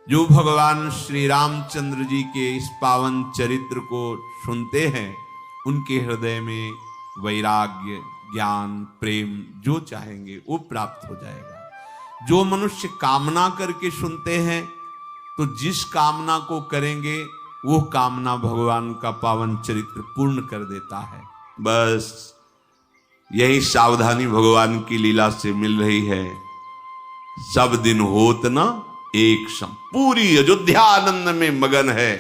जो भगवान श्री रामचंद्र जी के इस पावन चरित्र को सुनते हैं, उनके हृदय में वैराग्य, ज्ञान, प्रेम जो चाहेंगे वो प्राप्त हो जाएगा। जो मनुष्य कामना करके सुनते हैं, तो जिस कामना को करेंगे वो कामना भगवान का पावन चरित्र पूर्ण कर देता है। बस यही सावधानी भगवान की लीला से मिल रही है। सब दिन होत ना एक सम, पूरी अयोध्या आनंद में मगन है।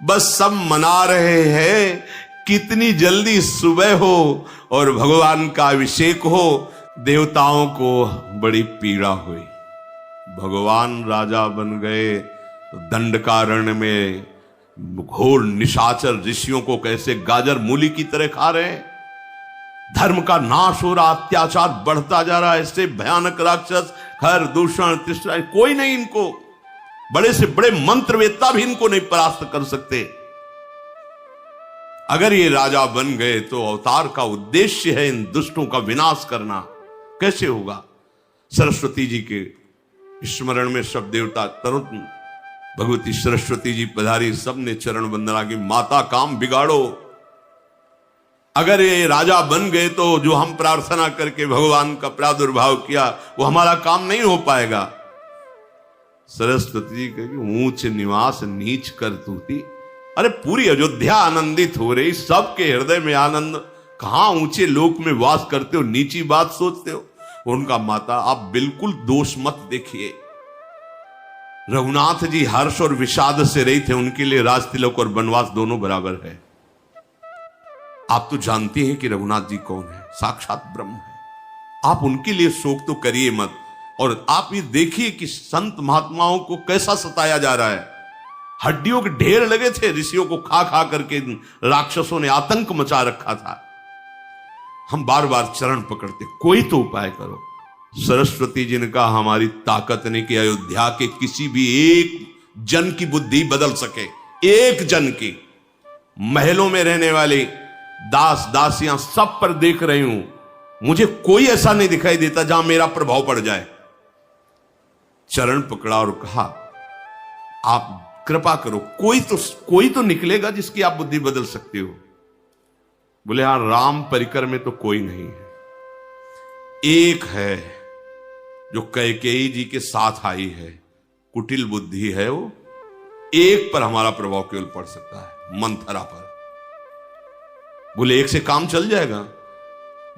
बस सब मना रहे हैं कितनी जल्दी सुबह हो और भगवान का अभिषेक हो। देवताओं को बड़ी पीड़ा हुई। भगवान राजा बन गए तो दंडकारण्य में घोर निशाचर ऋषियों को कैसे गाजर मूली की तरह खा रहे हैं। धर्म का नाश हो रहा, अत्याचार बढ़ता जा रहा है। ऐसे भयानक राक्षस, खर, दूषण, तृष्णा, कोई नहीं इनको, बड़े से बड़े मंत्रवेत्ता भी इनको नहीं परास्त कर सकते। अगर ये राजा बन गए तो अवतार का उद्देश्य है इन दुष्टों का विनाश करना। कैसे होगा? सरस्वती जी के स्मरण में सब देवता तुरंत भगवती सरस्वती जी पधारी, सबने चरण वंदना की, माता काम बिगाड़ो। अगर ये राजा बन गए तो जो हम प्रार्थना करके भगवान का प्रादुर्भाव किया वो हमारा काम नहीं हो पाएगा। सरस्वती जी कहेगी, ऊंच निवास नीच कर तूती। अरे पूरी अयोध्या आनंदित हो रही, सबके हृदय में आनंद। कहां ऊंचे लोक में वास करते हो, नीची बात सोचते हो। उनका माता, आप बिल्कुल दोष मत देखिए। रघुनाथ जी हर्ष और विषाद से रही थे, उनके लिए राज तिलक और वनवास दोनों बराबर है। आप तो जानते हैं कि रघुनाथ जी कौन है, साक्षात ब्रह्म है। आप उनके लिए शोक तो करिए मत। और आप ये देखिए कि संत महात्माओं को कैसा सताया जा रहा है। हड्डियों के ढेर लगे थे, ऋषियों को खा खा करके राक्षसों ने आतंक मचा रखा था। हम बार बार चरण पकड़ते, कोई तो उपाय करो। सरस्वती जी ने कहा, हमारी ताकत नहीं कि अयोध्या के किसी भी एक जन की बुद्धि बदल सके। एक जन की। महलों में रहने वाले दास दासियां सब पर देख रही हूं, मुझे कोई ऐसा नहीं दिखाई देता जहां मेरा प्रभाव पड़ जाए। चरण पकड़ा और कहा, आप कृपा करो, कोई तो निकलेगा जिसकी आप बुद्धि बदल सकते हो। बोले, हां, राम परिकर में तो कोई नहीं है। एक है जो कैकेयी जी के साथ आई है, कुटिल बुद्धि है वो। एक पर हमारा प्रभाव केवल पड़ सकता है, मंथरा पर। बोले, एक से काम चल जाएगा?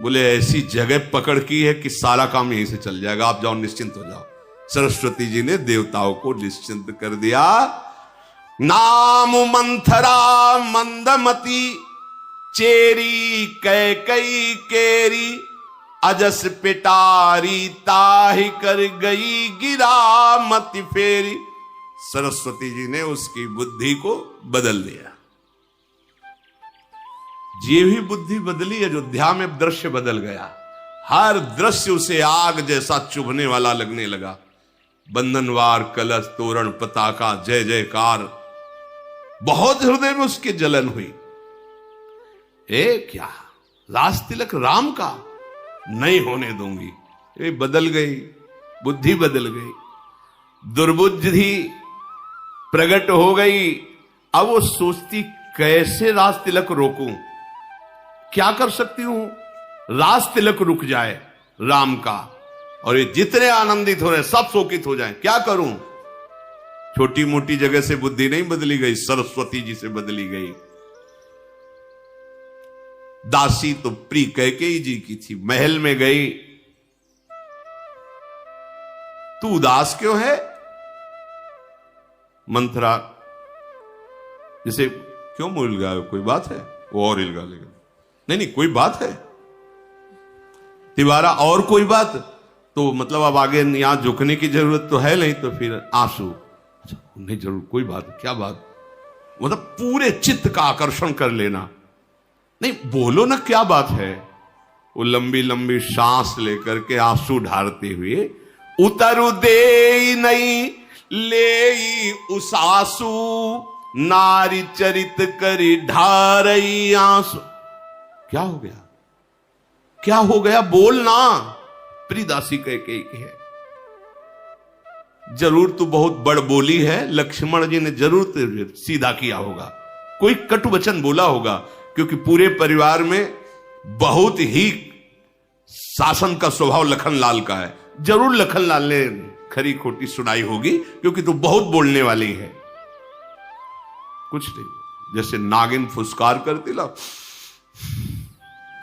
बोले, ऐसी जगह पकड़ की है कि सारा काम यहीं से चल जाएगा, आप जाओ, निश्चिंत हो जाओ। सरस्वती जी ने देवताओं को निश्चिंत कर दिया। नाम मंथरा मंदमती, चेरी कैकई केरी, अजस पिटारी ताहि कर गई गिरामति फेरी। सरस्वती जी ने उसकी बुद्धि को बदल दिया। ये भी बुद्धि बदली, अयोध्या में दृश्य बदल गया। हर दृश्य उसे आग जैसा चुभने वाला लगने लगा। बंधनवार, कलश, तोरण, पताका, जय जयकार, बहुत हृदय में उसके जलन हुई। क्या राज तिलक राम का नहीं होने दूंगी। ये बदल गई, बुद्धि बदल गई, दुर्बुद्धि प्रकट हो गई। अब वो सोचती, कैसे राज तिलक रोकूं, क्या कर सकती हूं राज तिलक रुक जाए राम का, और ये जितने आनंदित हो रहे सब शोकित हो जाएं। क्या करूं? छोटी मोटी जगह से बुद्धि नहीं बदली गई, सरस्वती जी से बदली गई। दासी तो प्री कैकेयी जी की थी, महल में गई। तू उदास क्यों है? मंथरा जिसे, क्यों मुंह हिलगाए, कोई बात है? वो और हिलगा लेगा। नहीं, कोई बात है तिवारा, और कोई बात? तो मतलब अब आगे यहां झुकने की जरूरत तो है नहीं, तो फिर आंसू। अच्छा, नहीं जरूर, कोई बात, क्या बात? मतलब पूरे चित्त का आकर्षण कर लेना। नहीं, बोलो ना, क्या बात है? वो लंबी लंबी सांस लेकर के आंसू ढारते हुए, उतरु दे नहीं ले उस आंसू, नारी चरित करी ढारई आंसू। क्या हो गया? क्या हो गया? बोलना। प्रियदासी कैकेयी है, जरूर तू बहुत बड़ बोली है, लक्ष्मण जी ने जरूर तुझे सीधा किया होगा, कोई कटु वचन बोला होगा, क्योंकि पूरे परिवार में बहुत ही शासन का स्वभाव लखनलाल का है। जरूर लखनलाल ने खरी खोटी सुनाई होगी, क्योंकि तू बहुत बोलने वाली है। कुछ नहीं, जैसे नागिन फुसकार करती ना,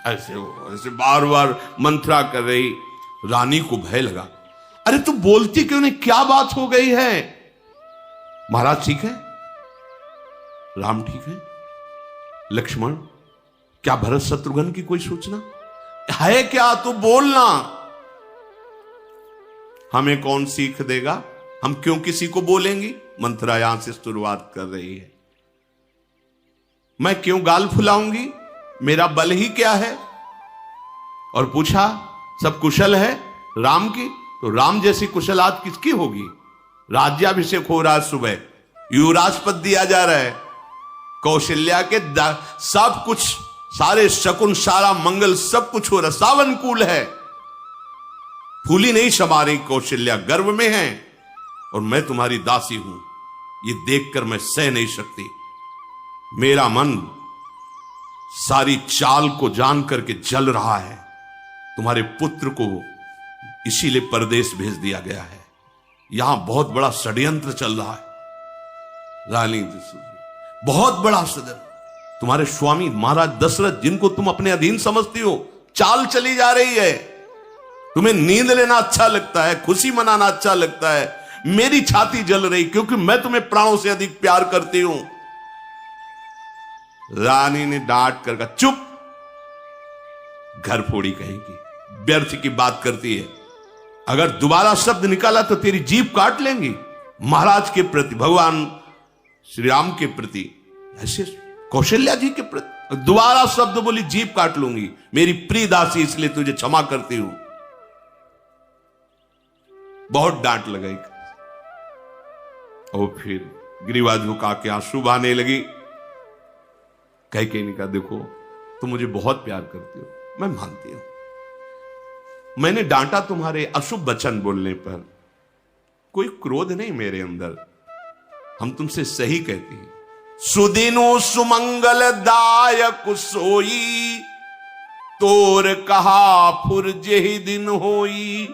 ऐसे बार बार मंत्रा कर रही। रानी को भय लगा, अरे तू बोलती क्यों नहीं, क्या बात हो गई है? महाराज ठीक है, राम ठीक है, लक्ष्मण, क्या भरत शत्रुघ्न की कोई सूचना है क्या? तू बोलना। हमें कौन सीख देगा, हम क्यों किसी को बोलेंगी? मंत्रा यहां से शुरुआत कर रही है। मैं क्यों गाल फुलाऊंगी, मेरा बल ही क्या है? और पूछा सब कुशल है राम की, तो राम जैसी कुशलात किसकी होगी? राज्याभिषेक हो रहा है, सुबह युवराज पद दिया जा रहा है, कौशल्या के सब कुछ, सारे शकुन, सारा मंगल, सब कुछ हो रहा, सब अनुकूल है। फूली नहीं समा रही कौशल्या, गर्व में है, और मैं तुम्हारी दासी हूं। ये देखकर मैं सह नहीं सकती। मेरा मन सारी चाल को जान करके जल रहा है। तुम्हारे पुत्र को इसीलिए परदेश भेज दिया गया है, यहां बहुत बड़ा षड्यंत्र चल रहा है। रानी बहुत बड़ा षड्यंत्र, तुम्हारे स्वामी महाराज दशरथ, जिनको तुम अपने अधीन समझती हो, चाल चली जा रही है। तुम्हें नींद लेना अच्छा लगता है, खुशी मनाना अच्छा लगता है, मेरी छाती जल रही, क्योंकि मैं तुम्हें प्राणों से अधिक प्यार करती हूं। रानी ने डांट कर कहा, चुप, घर फोड़ी कहेगी, व्यर्थ की बात करती है। अगर दोबारा शब्द निकाला तो तेरी जीभ काट लेंगी। महाराज के प्रति, भगवान श्री राम के प्रति, ऐसे कौशल्या जी के प्रति दोबारा शब्द बोली, जीभ काट लूंगी। मेरी प्रिय दासी, इसलिए तुझे क्षमा करती हूं। बहुत डांट लगाई, और फिर ग्रीवा झुका के आंसू बहाने लगी। कैकेयी ने कहा, देखो तुम मुझे बहुत प्यार करती हो, मैं मानती हूं, मैंने डांटा तुम्हारे अशुभ वचन बोलने पर, कोई क्रोध नहीं मेरे अंदर, हम तुमसे सही कहती हैं। सुदिनो सुमंगल दायक सोई, तोर कहा फुर जेहि दिन होई।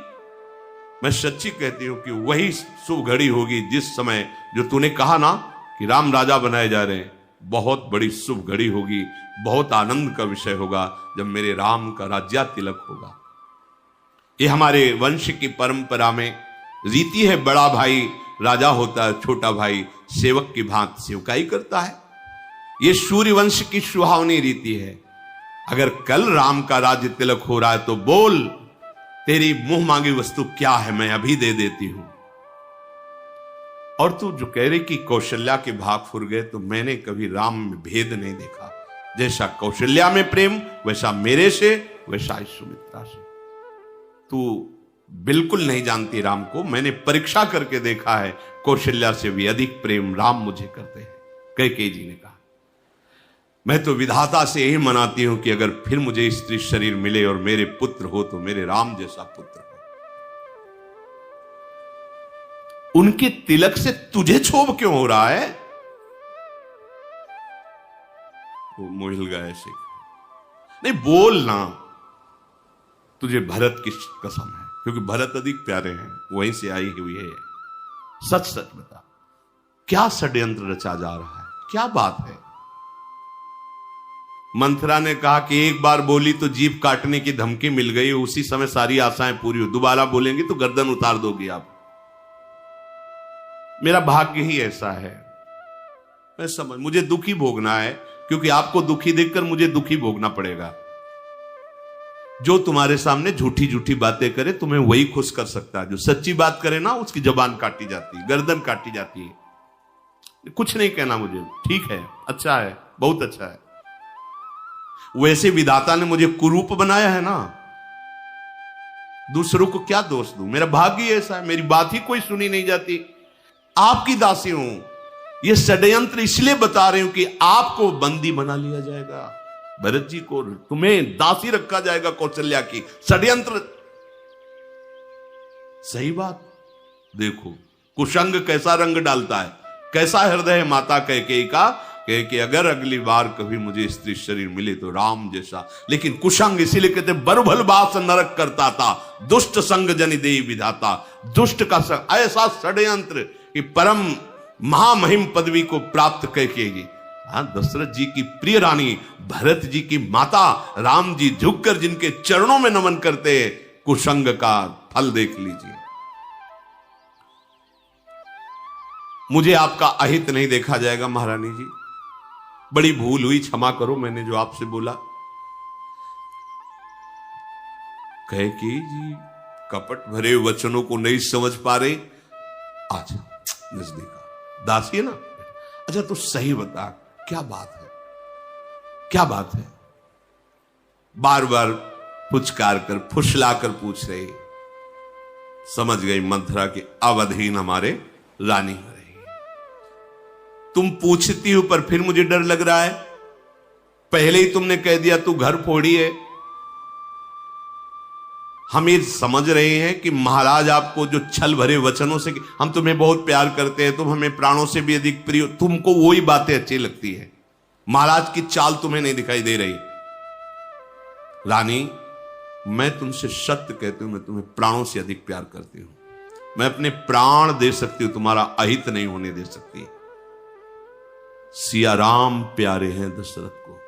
मैं सच्ची कहती हूं कि वही शुभ घड़ी होगी जिस समय, जो तूने कहा ना कि राम राजा बनाए जा रहे हैं, बहुत बड़ी शुभ घड़ी होगी, बहुत आनंद का विषय होगा जब मेरे राम का राज्या तिलक होगा। ये हमारे वंश की परंपरा में रीति है, बड़ा भाई राजा होता है, छोटा भाई सेवक की भांति सेवकाई करता है। ये सूर्य वंश की सुहावनी रीति है। अगर कल राम का राज्य तिलक हो रहा है तो बोल, तेरी मुंह मांगी वस्तु क्या है, मैं अभी दे देती हूं। और तू जो कह रही कि कौशल्या के भाग फुर गए, तो मैंने कभी राम में भेद नहीं देखा। जैसा कौशल्या में प्रेम, वैसा मेरे से, वैसा सुमित्रा से। तू बिल्कुल नहीं जानती राम को, मैंने परीक्षा करके देखा है, कौशल्या से भी अधिक प्रेम राम मुझे करते हैं। कैकेयी जी ने कहा, मैं तो विधाता से यही मनाती हूं कि अगर फिर मुझे स्त्री शरीर मिले और मेरे पुत्र हो, तो मेरे राम जैसा पुत्र हो। उनके तिलक से तुझे क्षोभ क्यों हो रहा है? वो मोहिल गए ऐसे, नहीं बोलना, तुझे भरत की कसम है, क्योंकि भरत अधिक प्यारे हैं, वहीं से आई हुई है। सच सच बता, क्या षड्यंत्र रचा जा रहा है, क्या बात है? मंथरा ने कहा कि एक बार बोली तो जीभ काटने की धमकी मिल गई, उसी समय सारी आशाएं पूरी हो, दोबारा बोलेंगी तो गर्दन उतार दोगी आप। मेरा भाग्य ही ऐसा है, मैं समझ, मुझे दुखी भोगना है, क्योंकि आपको दुखी देखकर मुझे दुखी भोगना पड़ेगा। जो तुम्हारे सामने झूठी झूठी बातें करे, तुम्हें वही खुश कर सकता है। जो सच्ची बात करे ना, उसकी जबान काटी जाती है, गर्दन काटी जाती है। कुछ नहीं कहना मुझे, ठीक है, अच्छा है, बहुत अच्छा है। वैसे विधाता ने मुझे कुरूप बनाया है ना, दूसरों को क्या दोष दूं? मेरा भाग्य ऐसा है, मेरी बात ही कोई सुनी नहीं जाती। आपकी दासी हूं, यह षड्यंत्र इसलिए बता रही हूं कि आपको बंदी बना लिया जाएगा, भरत जी को तुम्हें दासी रखा जाएगा कौशल्या की, षड्यंत्र। सही बात, देखो कुशंग कैसा रंग डालता है, कैसा हृदय है माता कैकेयी का, कि अगर अगली बार कभी मुझे स्त्री शरीर मिले तो राम जैसा। लेकिन कुशंग इसीलिए कहते बरुभल बास नरक करता था, दुष्ट संग जनि देहि विधाता। दुष्ट का संग, ऐसा षड्यंत्र कि परम महामहिम पदवी को प्राप्त कैकेयी, दशरथ जी की प्रिय रानी, भरत जी की माता, राम जी झुककर जिनके चरणों में नमन करते, कुशंग का फल देख लीजिए। मुझे आपका अहित नहीं देखा जाएगा महारानी जी, बड़ी भूल हुई, क्षमा करो मैंने जो आपसे बोला। कैकेयी जी कपट भरे वचनों को नहीं समझ पा रहे। अच्छा नजदीक दासी है ना, अच्छा तो सही बता क्या बात है, क्या बात है? बार बार पुचकार कर फुसला कर पूछ रहे। समझ गई मंथरा के अवधीन हमारे रानी हो रही। तुम पूछती हो पर फिर मुझे डर लग रहा है। पहले ही तुमने कह दिया तू घर फोड़ी है। हम ये समझ रहे हैं कि महाराज आपको जो छल भरे वचनों से, हम तुम्हें बहुत प्यार करते हैं, तुम हमें प्राणों से भी अधिक प्रिय हो, तुमको वही बातें अच्छी लगती है, महाराज की चाल तुम्हें नहीं दिखाई दे रही। रानी मैं तुमसे सत्य कहती हूं, मैं तुम्हें प्राणों से अधिक प्यार करती हूं। मैं अपने प्राण दे सकती हूं, तुम्हारा अहित नहीं होने दे सकती। सिया राम प्यारे हैं दशरथ को,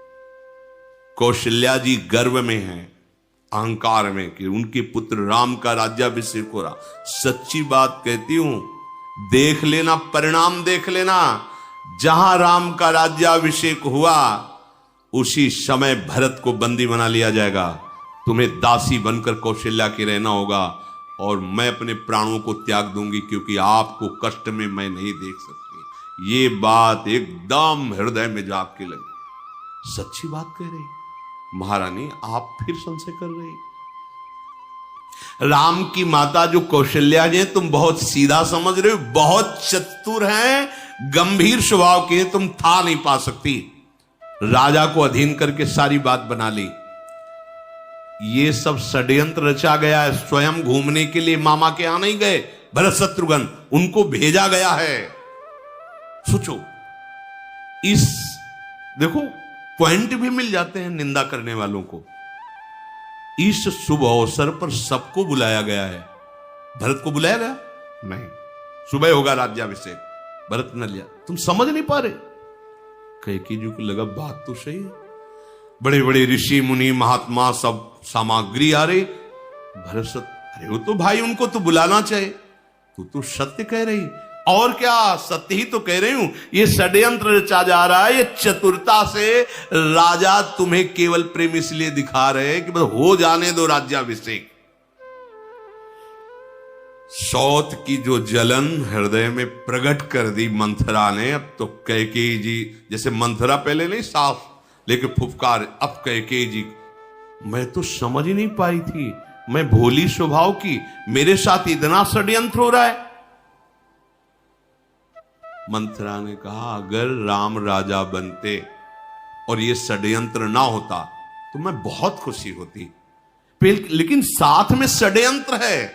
कौशल्या जी गर्व में हैं, अहंकार में कि उनके पुत्र राम का राज्याभिषेक हो रहा। सच्ची बात कहती हूं, देख लेना, परिणाम देख लेना। जहां राम का राज्याभिषेक हुआ उसी समय भरत को बंदी बना लिया जाएगा, तुम्हें दासी बनकर कौशल्या के रहना होगा, और मैं अपने प्राणों को त्याग दूंगी क्योंकि आपको कष्ट में मैं नहीं देख सकती। ये बात एकदम हृदय में जाग के लगी। सच्ची बात कह रही महारानी, आप फिर संशय कर रही। राम की माता जो कौशल्या जी, तुम बहुत सीधा समझ रहे हो, बहुत चतुर हैं, गंभीर स्वभाव के, तुम था नहीं पा सकती। राजा को अधीन करके सारी बात बना ली। ये सब षड्यंत्र रचा गया है। स्वयं घूमने के लिए मामा के यहां नहीं गए भरत शत्रुघ्न, उनको भेजा गया है। सोचो, इस देखो पॉइंट भी मिल जाते हैं निंदा करने वालों को। इस शुभ अवसर पर सबको बुलाया गया है। भरत को बुलाया गया नहीं, सुबह होगा राज्याभिषेक, भरत न लिया। तुम समझ नहीं पा रहे। कैकेयी जी को लगा बात तो सही है, बड़े बड़े ऋषि मुनि महात्मा सब सामग्री आ रही। भरत अरे वो तो भाई, उनको तो बुलाना चाहिए। तू तो सत्य कह रही, और क्या सत्य ही तो कह रही हूं। ये षड्यंत्र रचा जा रहा है, ये चतुरता से राजा तुम्हें केवल प्रेम इसलिए दिखा रहे हैं कि बस हो जाने दो राज्याभिषेक। सौत की जो जलन हृदय में प्रकट कर दी मंथरा ने। अब तो कैकेयी जी, जैसे मंथरा पहले नहीं साफ लेकिन फुफकार, अब कैकेयी जी मैं तो समझ ही नहीं पाई थी, मैं भोली स्वभाव की, मेरे साथ इतना षड्यंत्र हो रहा है। मंथरा ने कहा अगर राम राजा बनते और ये षड्यंत्र ना होता तो मैं बहुत खुशी होती, लेकिन साथ में षड्यंत्र है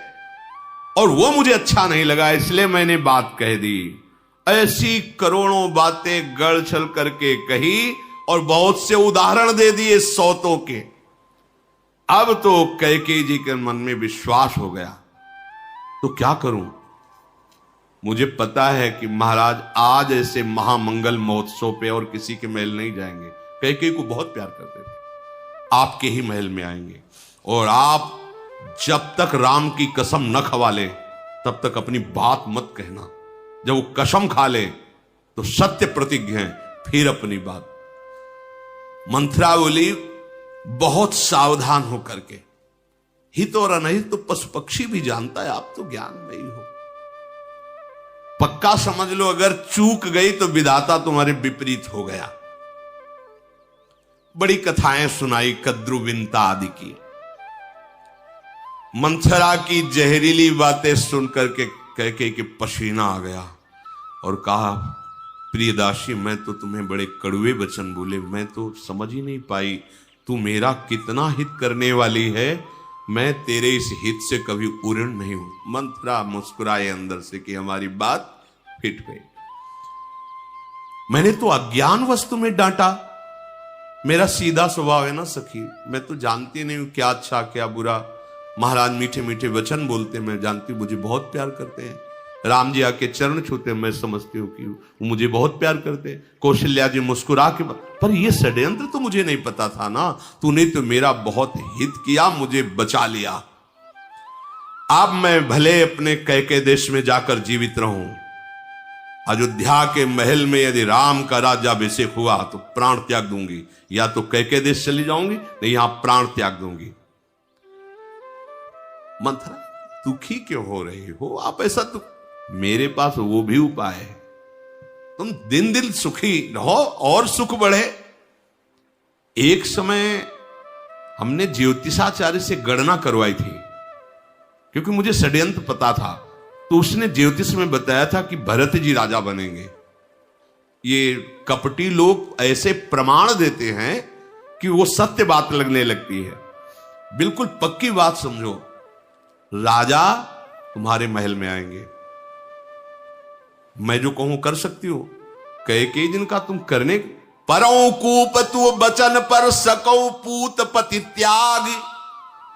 और वो मुझे अच्छा नहीं लगा, इसलिए मैंने बात कह दी। ऐसी करोड़ों बातें गढ़ छल करके कही और बहुत से उदाहरण दे दिए सौतों के। अब तो कैकेयी जी के मन में विश्वास हो गया। तो क्या करूं? मुझे पता है कि महाराज आज ऐसे महामंगल महोत्सव पे और किसी के महल नहीं जाएंगे। कैकेयी को बहुत प्यार करते थे, आपके ही महल में आएंगे, और आप जब तक राम की कसम न खवा ले तब तक अपनी बात मत कहना। जब वो कसम खा ले तो सत्य प्रतिज्ञ है, फिर अपनी बात। मंथरा बोली बहुत सावधान होकर के, हित और अनहित तो पशु पक्षी भी जानता है, आप तो ज्ञानमयी हो। पक्का समझ लो अगर चूक गई तो विधाता तुम्हारे विपरीत हो गया। बड़ी कथाएं सुनाई कद्रुविंता आदि की। मंथरा की जहरीली बातें सुनकर के कैकेयी के पसीना आ गया और कहा प्रियदासी, मैं तो तुम्हें बड़े कड़वे वचन बोले, मैं तो समझ ही नहीं पाई तू मेरा कितना हित करने वाली है मैं तेरे इस हित से कभी उऋण नहीं हूं। मंथरा मुस्कुराए अंदर से कि हमारी बात फिट गई। मैंने तो अज्ञान वस्तु में डांटा, मेरा सीधा स्वभाव है ना सखी, मैं तो जानती नहीं हूं क्या अच्छा क्या बुरा। महाराज मीठे मीठे वचन बोलते, मैं जानती हूं मुझे बहुत प्यार करते हैं। राम जी आके चरण छूते, मैं समझती हूँ कि वो मुझे बहुत प्यार करते। कौशल्या जी मुस्कुरा के, पर ये षड्यंत्र तो मुझे नहीं पता था ना। तूने तो मेरा बहुत हित किया, मुझे बचा लिया। अब मैं भले अपने कैके देश में जाकर जीवित रहूं, अयोध्या के महल में यदि राम का राज्याभिषेक हुआ तो प्राण त्याग दूंगी, या तो कैके देश चली जाऊंगी नहीं यहां प्राण त्याग दूंगी। मंथरा दुखी क्यों हो रही हो आप? ऐसा तो मेरे पास वो भी उपाय है, तुम दिन दिन सुखी रहो और सुख बढ़े। एक समय हमने ज्योतिषाचार्य से गणना करवाई थी, क्योंकि मुझे षड्यंत्र पता था। तो उसने ज्योतिष में बताया था कि भरत जी राजा बनेंगे। ये कपटी लोग ऐसे प्रमाण देते हैं कि वो सत्य बात लगने लगती है। बिल्कुल पक्की बात समझो, राजा तुम्हारे महल में आएंगे। मैं जो कहूं कर सकती हो, कई दिन का तुम करने। परौ कूप तू बचन पर सकौ पूत पति त्याग,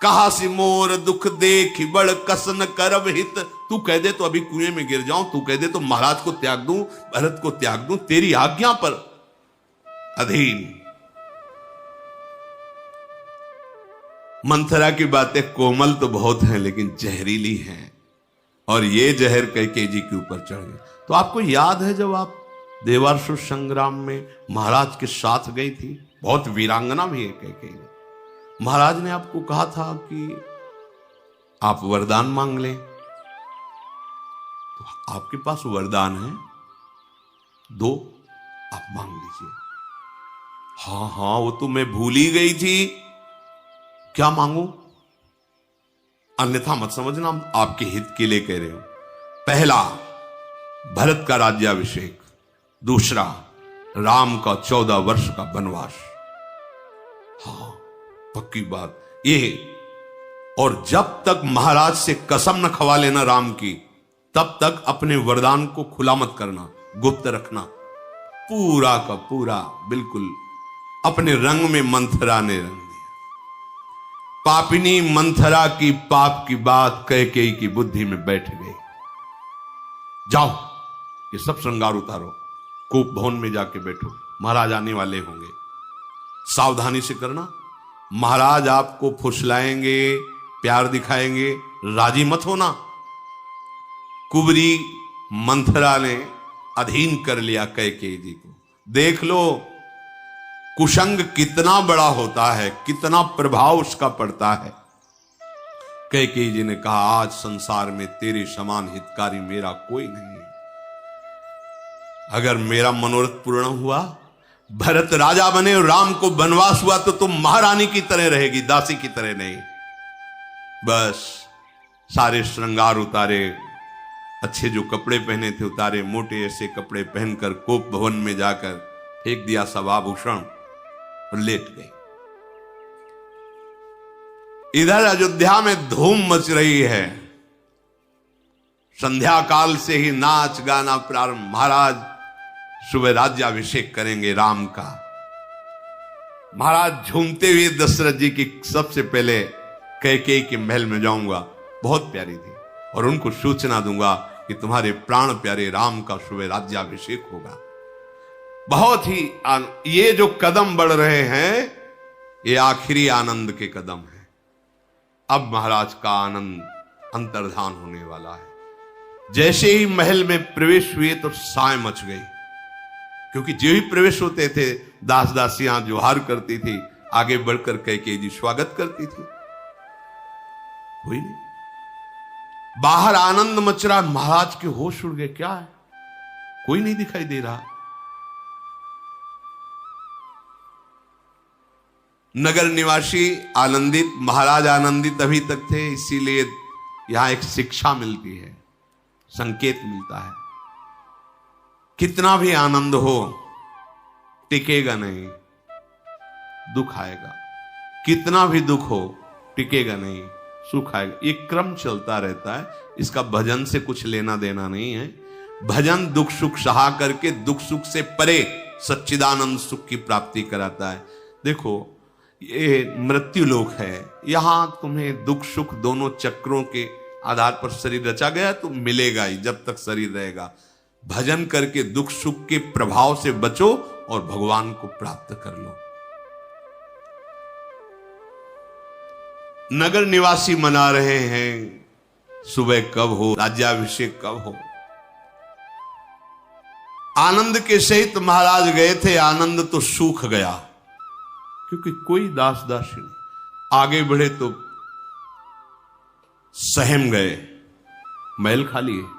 कहा सी मोर दुख देख बड़ कसन करब हित। तू कह दे तो अभी कुएं में गिर जाऊं, तू कह दे तो महाराज को त्याग दूं, भरत को त्याग दूं, तेरी आज्ञा पर अधीन। मंथरा की बातें कोमल तो बहुत हैं लेकिन जहरीली हैं, और ये जहर कैकेयी जी के ऊपर चढ़ गए। तो आपको याद है जब आप देवासुर संग्राम में महाराज के साथ गई थी, बहुत वीरांगना भी है कैकेयी, महाराज ने आपको कहा था कि आप वरदान मांग लें। तो आपके पास वरदान है, दो, आप मांग लीजिए। हाँ हाँ वो तो मैं भूल ही गई थी, क्या मांगू? अन्यथा मत समझना, हम आपके हित के लिए कह रहे हो। पहला, भरत का राज्याभिषेक। दूसरा, राम का 14 वर्ष का वनवास। हाँ पक्की बात ये। और जब तक महाराज से कसम न खवा लेना राम की, तब तक अपने वरदान को खुला मत करना, गुप्त रखना। पूरा का पूरा बिल्कुल अपने रंग में मंथरा ने रंग दिया। पापिनी मंथरा की पाप की बात कैकेयी की बुद्धि में बैठ गई। जाओ ये सब श्रृंगार उतारो, कूप भवन में जाके बैठो, महाराज आने वाले होंगे, सावधानी से करना। महाराज आपको फुसलाएंगे, प्यार दिखाएंगे, राजी मत होना। कुबरी मंथरा ने अधीन कर लिया कैकेयी जी को। देख लो कुसंग कितना बड़ा होता है, कितना प्रभाव उसका पड़ता है। कैकेयी जी ने कहा, आज संसार में तेरे समान हितकारी मेरा कोई नहीं है। अगर मेरा मनोरथ पूर्ण हुआ, भरत राजा बने और राम को वनवास हुआ, तो तुम महारानी की तरह रहेगी, दासी की तरह नहीं। बस सारे श्रृंगार उतारे, अच्छे जो कपड़े पहने थे उतारे, मोटे ऐसे कपड़े पहनकर कोप भवन में जाकर फेंक दिया सब आभूषण और लेट गई। इधर अयोध्या में धूम मच रही है। संध्या काल से ही नाच गाना प्रारंभ। महाराज सुबह राज्याभिषेक करेंगे राम का। महाराज झूमते हुए दशरथ जी की सबसे पहले कैकेयी के महल में जाऊंगा, बहुत प्यारी थी, और उनको सूचना दूंगा कि तुम्हारे प्राण प्यारे राम का सुबह राज्याभिषेक होगा। बहुत ही ये जो कदम बढ़ रहे हैं, ये आखिरी आनंद के कदम हैं। अब महाराज का आनंद अंतर्धान होने वाला है। जैसे ही महल में प्रवेश हुए तो साय मच गई, क्योंकि जो ही प्रवेश होते थे दास दासियां जोहार करती थी, आगे बढ़कर कैकेयी जी स्वागत करती थी। कोई नहीं, बाहर आनंद मच रहा, महाराज के होश उड़ गए। क्या है? कोई नहीं दिखाई दे रहा। नगर निवासी आनंदित, महाराज आनंदित अभी तक थे, इसीलिए यहां एक शिक्षा मिलती है, संकेत मिलता है। कितना भी आनंद हो टिकेगा नहीं, दुख आएगा। कितना भी दुख हो टिकेगा नहीं, सुख आएगा। ये क्रम चलता रहता है, इसका भजन से कुछ लेना देना नहीं है। भजन दुख सुख सहा करके दुख सुख से परे सच्चिदानंद सुख की प्राप्ति कराता है। देखो ये मृत्यु लोक है, यहां तुम्हें दुख सुख दोनों चक्रों के आधार पर शरीर रचा गया तो मिलेगा ही जब तक शरीर रहेगा। भजन करके दुख सुख के प्रभाव से बचो और भगवान को प्राप्त कर लो। नगर निवासी मना रहे हैं सुबह कब हो, राज्याभिषेक कब हो। आनंद के सहित महाराज गए थे, आनंद तो सूख गया क्योंकि कोई दास दासी नहीं। आगे बढ़े तो सहम गए, महल खाली है।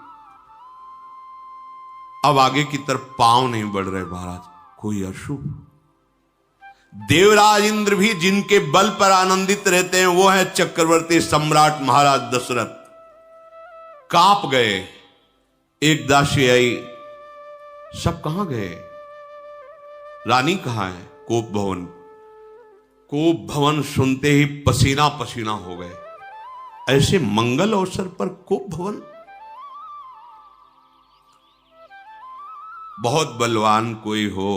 अब आगे की तरफ पांव नहीं बढ़ रहे महाराज, कोई अशुभ। देवराज इंद्र भी जिनके बल पर आनंदित रहते हैं वो है चक्रवर्ती सम्राट महाराज दशरथ। कांप गए। एक दासी आई, सब कहां गए? रानी कहां है? कोप भवन। कोप भवन सुनते ही पसीना पसीना हो गए। ऐसे मंगल अवसर पर कोप भवन? बहुत बलवान कोई हो,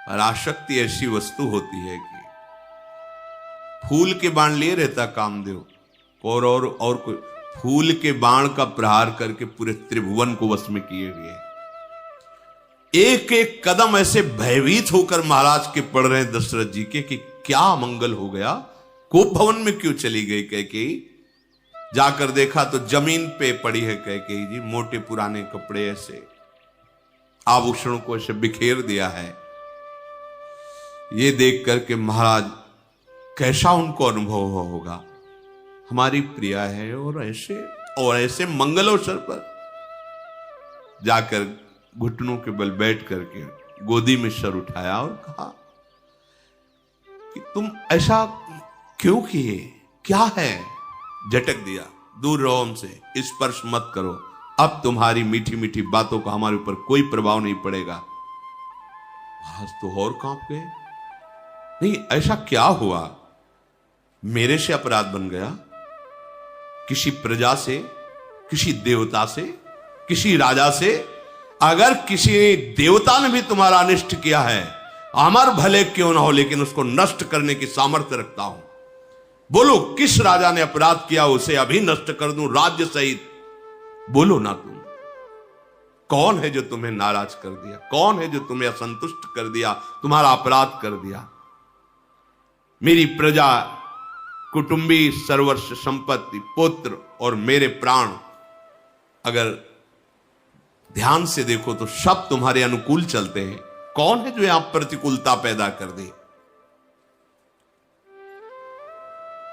पराशक्ति ऐसी वस्तु होती है कि फूल के बाण लिए रहता कामदेव, और कोई फूल के बाण का प्रहार करके पूरे त्रिभुवन को वश में किए हुए। एक एक कदम ऐसे भयभीत होकर महाराज के पड़ रहे हैं दशरथ जी के कि क्या मंगल हो गया, कोप भवन में क्यों चली गई कैकेयी। जाकर देखा तो जमीन पे पड़ी है कैकेयी जी, मोटे पुराने कपड़े ऐसे आभूषणों को ऐसे बिखेर दिया है। ये देख करके महाराज कैसा उनको अनुभव होगा, हमारी प्रिया है और ऐसे मंगल अवसर पर जाकर घुटनों के बल बैठ करके गोदी में सर उठाया और कहा कि तुम ऐसा क्यों किए, क्या है? झटक दिया, दूर रहो हमसे, स्पर्श मत करो, अब तुम्हारी मीठी मीठी बातों का हमारे ऊपर कोई प्रभाव नहीं पड़ेगा। आज तो और कांप गए। नहीं, ऐसा क्या हुआ? मेरे से अपराध बन गया? किसी प्रजा से, किसी देवता से, किसी राजा से? अगर किसी देवता ने भी तुम्हारा अनिष्ट किया है, अमर भले क्यों ना हो, लेकिन उसको नष्ट करने की सामर्थ्य रखता हूं। बोलो किस राजा ने अपराध किया, उसे अभी नष्ट कर दूं राज्य सहित। बोलो ना तुम, कौन है जो तुम्हें नाराज कर दिया? कौन है जो तुम्हें असंतुष्ट कर दिया, तुम्हारा अपराध कर दिया? मेरी प्रजा, कुटुंबी, सर्वस्व संपत्ति, पुत्र और मेरे प्राण, अगर ध्यान से देखो तो सब तुम्हारे अनुकूल चलते हैं। कौन है जो यहां प्रतिकूलता पैदा कर दे?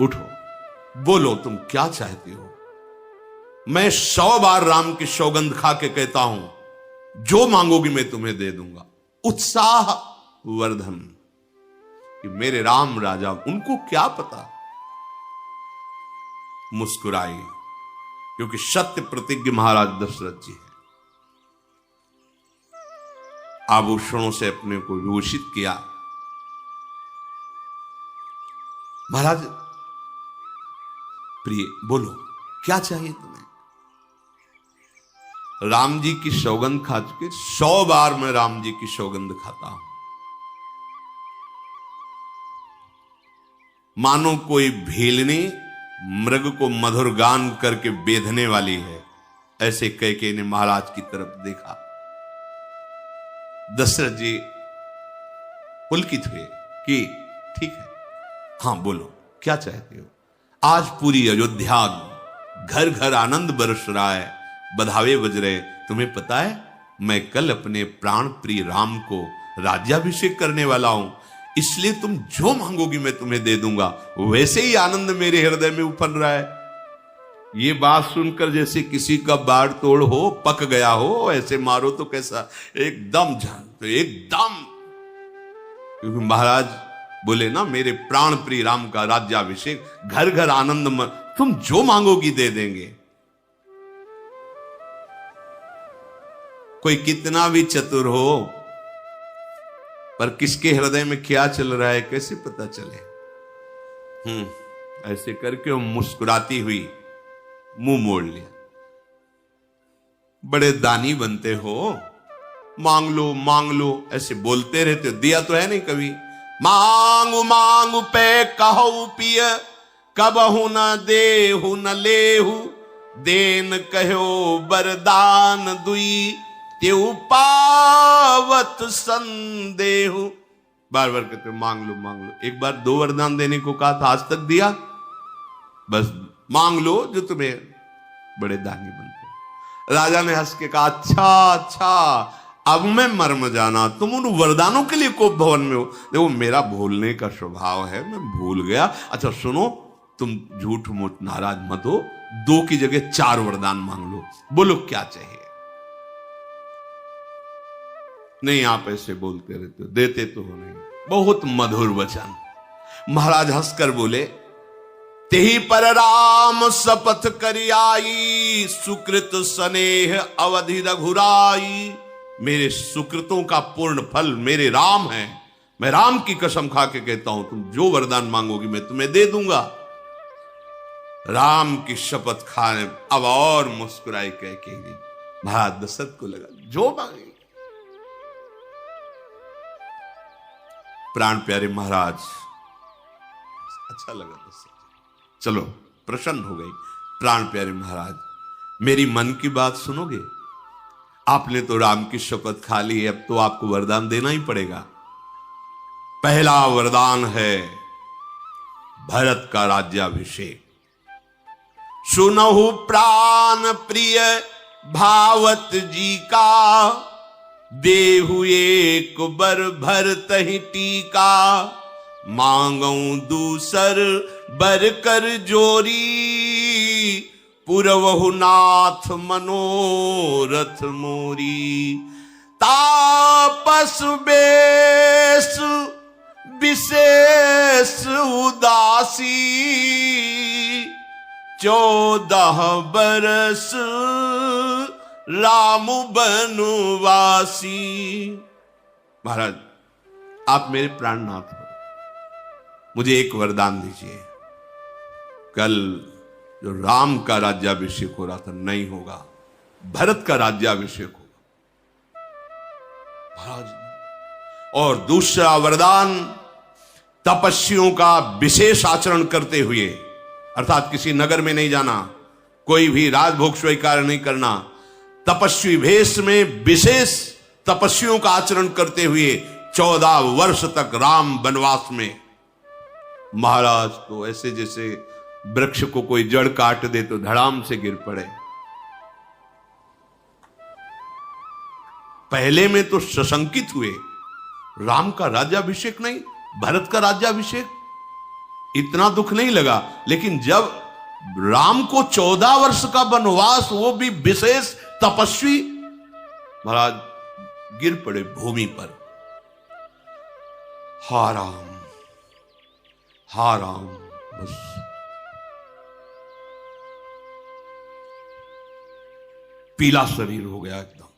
उठो, बोलो तुम क्या चाहते हो। मैं 100 बार राम की सौगंध खा के कहता हूं, जो मांगोगी मैं तुम्हें दे दूंगा। उत्साह वर्धन कि मेरे राम राजा, उनको क्या पता। मुस्कुराई क्योंकि सत्य प्रतिज्ञ महाराज दशरथ जी है। आभूषणों से अपने को विभूषित किया। महाराज प्रिय, बोलो क्या चाहिए तुम्हें? राम जी की सौगंध खा चुके, 100 बार मैं राम जी की सौगंध खाता हूं। मानो कोई भीलनी मृग को मधुर गान करके बेधने वाली है, ऐसे कैकेयी ने महाराज की तरफ देखा। दशरथ जी पुलकित हुए कि ठीक है, हां बोलो क्या चाहते हो। आज पूरी अयोध्या घर घर आनंद बरस रहा है, बधावे बज रहे। तुम्हें पता है मैं कल अपने प्राण प्रिय राम को राज्याभिषेक करने वाला हूं, इसलिए तुम जो मांगोगी मैं तुम्हें दे दूंगा। वैसे ही आनंद मेरे हृदय में उफल रहा है। ये बात सुनकर जैसे किसी का बाढ़ तोड़ हो, पक गया हो, ऐसे मारो तो कैसा एकदम जान, तो एकदम, क्योंकि महाराज बोले ना मेरे प्राण प्रिय राम का राज्याभिषेक, घर घर आनंद, तुम जो मांगोगी दे देंगे। कोई कितना भी चतुर हो, पर किसके हृदय में क्या चल रहा है कैसे पता चले? ऐसे करके वो मुस्कुराती हुई मुंह मोड़ लिया। बड़े दानी बनते हो, मांग लो ऐसे बोलते रहते हो, दिया तो है नहीं कभी। मांगू मांगू पे कहो पिय, कबहु न देहु न लेहु, देन कहो बरदान दुई, त्यू पावत संदेहु। बार बार कहते मांग लो मांग लो। एक बार 2 वरदान देने को कहा था, आज तक दिया? बस मांग लो जो तुम्हें बड़े दानी बनते। राजा ने हंस के कहा अच्छा अब मैं मर्म जाना, तुम उन वरदानों के लिए कोप भवन में हो। देखो मेरा भूलने का स्वभाव है, मैं भूल गया। अच्छा सुनो, तुम झूठ मूठ नाराज मत हो, 2 की जगह 4 वरदान मांग लो, बोलो क्या चाहिए। नहीं आप ऐसे बोलते रहते हो, देते तो हो नहीं। बहुत मधुर वचन। महाराज हंसकर बोले, तेहि पर राम शपथ करी आई, सुकृत स्नेह अवधि रघुराई। मेरे सुकृतों का पूर्ण फल मेरे राम है। मैं राम की कसम खा के कहता हूं, तुम जो वरदान मांगोगी मैं तुम्हें दे दूंगा। राम की शपथ खाने अब और मुस्कुराई कह के महाराज दशरथ को लगा जो मांगे। प्राण प्यारे महाराज, अच्छा लगा दशरथ, चलो प्रसन्न हो गई। प्राण प्यारे महाराज, मेरी मन की बात सुनोगे? आपने तो राम की शपथ खा ली है, अब तो आपको वरदान देना ही पड़ेगा। पहला वरदान है भरत का राज्याभिषेक। सुनहु प्राण प्रिय भावत जी का, देहु एक बर भरत ही टीका। मांगऊ दूसर बर कर जोरी, पुरवहु नाथ मनोरथ मोरी। तापस बेस विशेष उदासी, 14 बरस राम बनवासी। महाराज आप मेरे प्राणनाथ हो, मुझे एक वरदान दीजिए। कल जो राम का राज्याभिषेक हो रहा था नहीं होगा, भरत का राज्याभिषेक होगा महाराज। और दूसरा वरदान, तपस्वियों का विशेष आचरण करते हुए, अर्थात किसी नगर में नहीं जाना, कोई भी राजभोग स्वीकार नहीं करना, तपस्वी भेष में विशेष तपस्वियों का आचरण करते हुए 14 वर्ष तक राम वनवास में। महाराज तो ऐसे जैसे वृक्ष को कोई जड़ काट दे तो धड़ाम से गिर पड़े। पहले में तो सशंकित हुए, राम का राज्याभिषेक नहीं, भरत का राज्याभिषेक, इतना दुख नहीं लगा। लेकिन जब राम को 14 वर्ष का वनवास, वो भी विशेष तपस्वी, महाराज गिर पड़े भूमि पर। हा राम बस। पीला शरीर हो गया एकदम।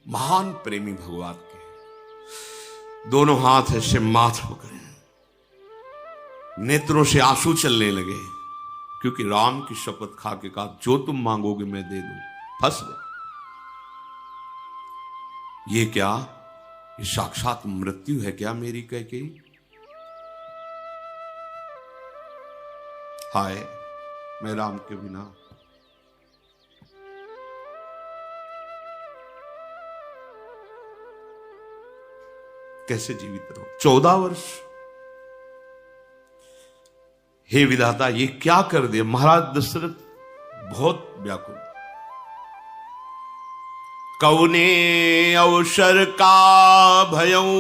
महान प्रेमी भगवान के दोनों हाथ ऐसे माथ हो गए, नेत्रों से आंसू चलने लगे, क्योंकि राम की शपथ खा के कहा जो तुम मांगोगे मैं दे दूं। फंस गए। ये क्या, ये साक्षात मृत्यु है क्या मेरी कैकेयी? हाय मैं राम के बिना। कैसे जीवित रहो 14 वर्ष? हे विधाता, ये क्या कर दिया? महाराज दशरथ बहुत व्याकुल। कौने अवसर का भयऊ,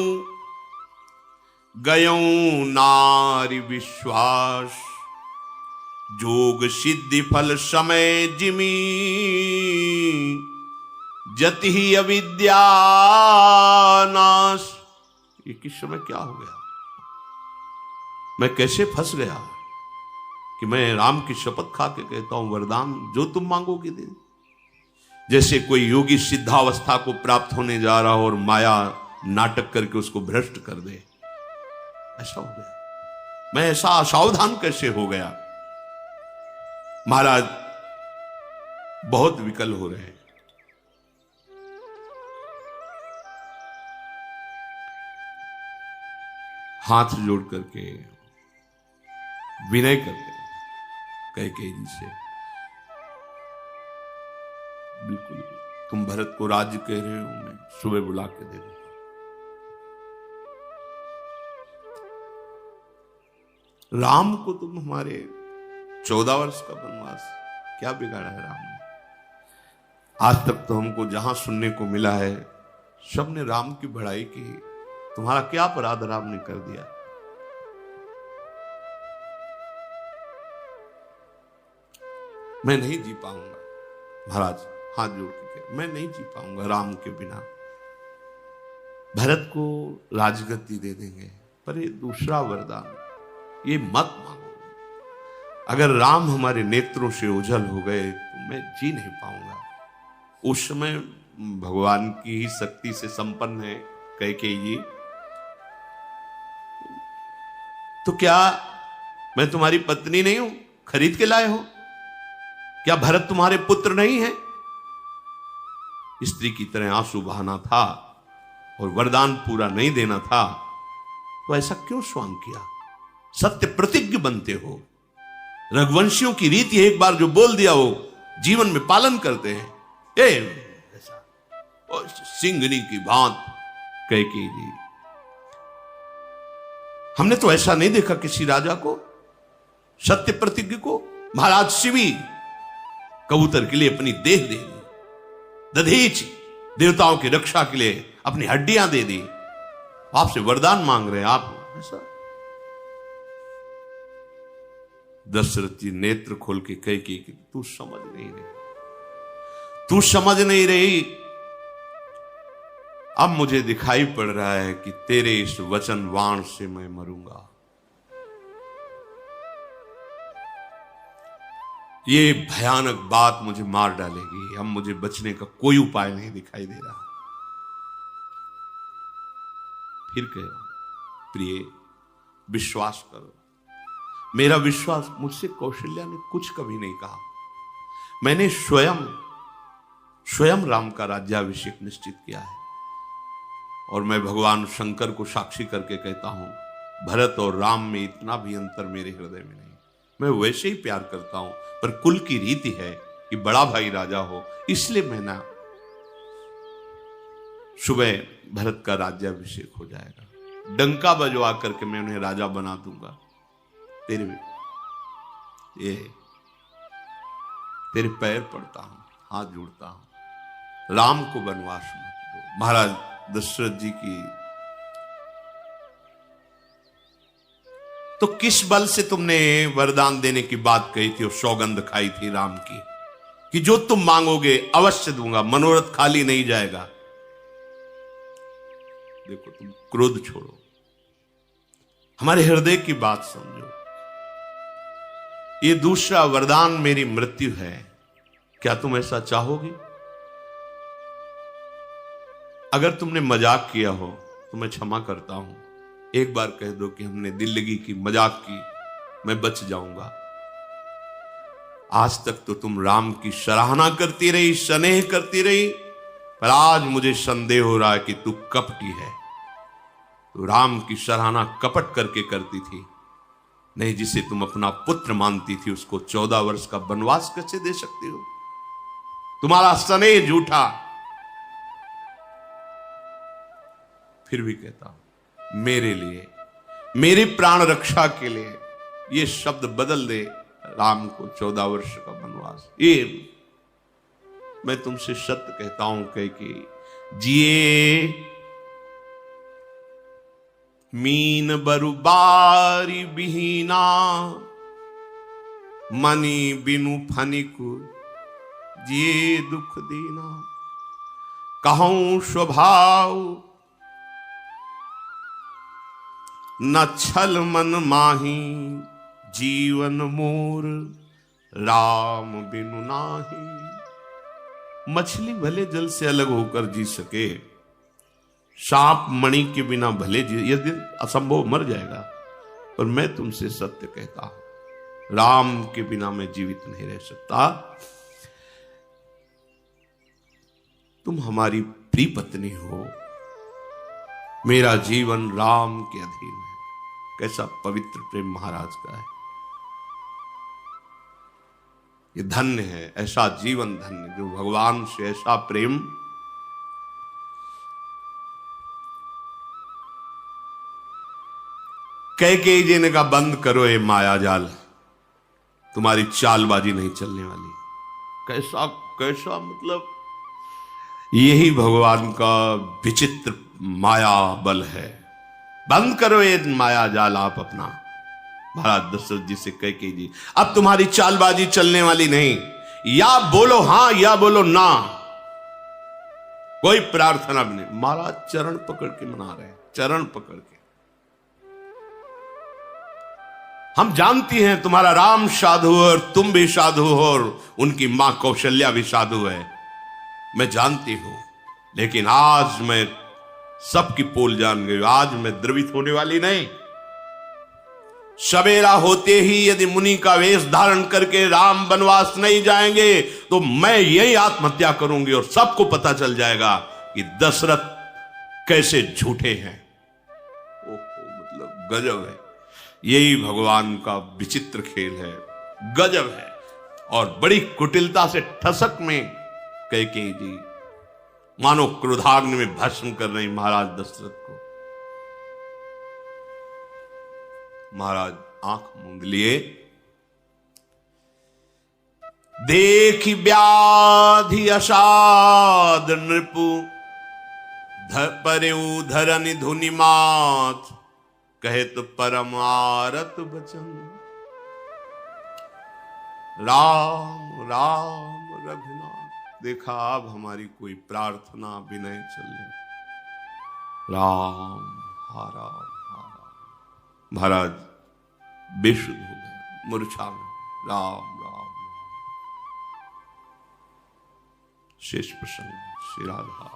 गयऊ नारी विश्वास, जोग सिद्धि फल समय जिमी, जति ही अविद्या नाश। ये किस समय क्या हो गया? मैं कैसे फंस गया कि मैं राम की शपथ खा के कहता हूं वरदान जो तुम मांगोगे दे। जैसे कोई योगी सिद्धावस्था को प्राप्त होने जा रहा हो और माया नाटक करके उसको भ्रष्ट कर दे, ऐसा हो गया। मैं ऐसा असावधान कैसे हो गया? महाराज बहुत विकल हो रहे हैं। हाथ जोड़ करके विनय करते हैं कैकेयी जी से, बिल्कुल तुम भरत को राज्य कह रहे हो, मैं सुबह बुला के दे दूंगा। राम को तुम हमारे 14 वर्ष का वनवास क्या बिगाड़ा है राम ने? आज तक तो हमको जहां सुनने को मिला है सबने राम की बड़ाई की। तुम्हारा क्या अपराध राम ने कर दिया? मैं नहीं जी पाऊंगा महाराज, हाथ जोड़ के मैं नहीं जी पाऊंगा राम के बिना। भरत को राजगद्दी दे देंगे, पर ये दूसरा वरदान ये मत मांगो। अगर राम हमारे नेत्रों से ओझल हो गए तो मैं जी नहीं पाऊंगा। उस समय भगवान की ही शक्ति से संपन्न है कैकेयी जी। तो क्या मैं तुम्हारी पत्नी नहीं हूं? खरीद के लाए हो? क्या भरत तुम्हारे पुत्र नहीं है? स्त्री की तरह आंसू बहाना था और वरदान पूरा नहीं देना था, तो ऐसा क्यों स्वांग किया? सत्य प्रतिज्ञ बनते हो। रघुवंशियों की रीति एक बार जो बोल दिया वो जीवन में पालन करते हैं। सिंगनी की भांत कैकेयी जी, हमने तो ऐसा नहीं देखा किसी राजा को, सत्य प्रतिज्ञ को। महाराज शिवी कबूतर के लिए अपनी देह दे दी, दधीच देवताओं की रक्षा के लिए अपनी हड्डियां दे दी। आपसे वरदान मांग रहे हैं आप ऐसा? दशरथ जी नेत्र खोल के कैकेयी कि तू समझ नहीं रही, तू समझ नहीं रही। अब मुझे दिखाई पड़ रहा है कि तेरे इस वचन वाण से मैं मरूंगा। ये भयानक बात मुझे मार डालेगी। अब मुझे बचने का कोई उपाय नहीं दिखाई दे रहा। फिर कह रहा हूं प्रिय, विश्वास करो। मेरा विश्वास, मुझसे कौशल्या ने कुछ कभी नहीं कहा। मैंने स्वयं राम का राज्याभिषेक निश्चित किया है। और मैं भगवान शंकर को साक्षी करके कहता हूं, भरत और राम में इतना भी अंतर मेरे हृदय में नहीं। मैं वैसे ही प्यार करता हूं, पर कुल की रीति है कि बड़ा भाई राजा हो, इसलिए मैं ना, सुबह भरत का राज्याभिषेक हो जाएगा। डंका बजवा करके मैं उन्हें राजा बना दूंगा। तेरे पैर पड़ता हूं, हाथ जोड़ता हूं, राम को वनवास मत दो। महाराज दशरथ जी की, तो किस बल से तुमने वरदान देने की बात कही थी और सौगंध खाई थी राम की कि जो तुम मांगोगे अवश्य दूंगा, मनोरथ खाली नहीं जाएगा? देखो, तुम क्रोध छोड़ो, हमारे हृदय की बात समझो। ये दूसरा वरदान मेरी मृत्यु है, क्या तुम ऐसा चाहोगी? अगर तुमने मजाक किया हो तो मैं क्षमा करता हूं। एक बार कह दो कि हमने दिल लगी की, मजाक की, मैं बच जाऊंगा। आज तक तो तुम राम की सराहना करती रही, स्नेह करती रही, पर आज मुझे संदेह हो रहा है कि तू कपटी है। तो राम की सराहना कपट करके करती थी, नहीं जिसे तुम अपना पुत्र मानती थी उसको 14 वर्ष का वनवास कैसे दे सकती हो? तुम्हारा स्नेह झूठा। फिर भी कहता हूं, मेरे लिए, मेरी प्राण रक्षा के लिए ये शब्द बदल दे, राम को 14 वर्ष का वनवास। ये मैं तुमसे सत्य कहता हूं कैकेयी, जिए मीन बरुबारी बिहीना, मनी बिनु फनिकु जिए दुख दीना। कहूं स्वभाव न छल मन माही, जीवन मोर राम बिनु नाही। मछली भले जल से अलग होकर जी सके, सांप मणि के बिना भले जी, यदि असंभव मर जाएगा, पर मैं तुमसे सत्य कहता हूं, राम के बिना मैं जीवित नहीं रह सकता। तुम हमारी प्रिय पत्नी हो, मेरा जीवन राम के अधीन है। कैसा पवित्र प्रेम महाराज का है। ये धन्य है, ऐसा जीवन धन्य जो भगवान से ऐसा प्रेम। कैकेयी जी ने कहा बंद करो ये माया जाल, तुम्हारी चालबाजी नहीं चलने वाली। कैसा कैसा मतलब, यही भगवान का विचित्र माया बल है। बंद करो ये माया जाल आप अपना। महाराज दशरथ जी से कैकेयी जी, अब तुम्हारी चालबाजी चलने वाली नहीं, या बोलो हां या बोलो ना, कोई प्रार्थना भी नहीं। महाराज चरण पकड़ के मना रहे हैं, चरण पकड़ के। हम जानती हैं तुम्हारा राम साधु है और तुम भी साधु हो और उनकी मां कौशल्या भी साधु है, मैं जानती हूं, लेकिन आज मैं सबकी पोल जान गई। आज मैं द्रवित होने वाली नहीं। सवेरा होते ही यदि मुनि का वेश धारण करके राम वनवास नहीं जाएंगे तो मैं यही आत्महत्या करूंगी और सबको पता चल जाएगा कि दशरथ कैसे झूठे हैं। ओहो, मतलब गजब है। यही भगवान का विचित्र खेल है, गजब है। और बड़ी कुटिलता से ठसक में कैकेयी जी मानो क्रोधाग्नि में भस्म कर रही महाराज दशरथ को। महाराज आंख मूंद लिए, देखी व्याधि असाद नृपु, परेऊ धरनि धुनि मात, कहे तो परम आरत बचन। राम राम रघुनाथ, देखा अब हमारी कोई प्रार्थना भी नहीं चलने। राम हा राम हा राम। महाराज बेशुद्ध हो गए, मूर्छा में। राम राम राम। शेष प्रसंग श्री राधा।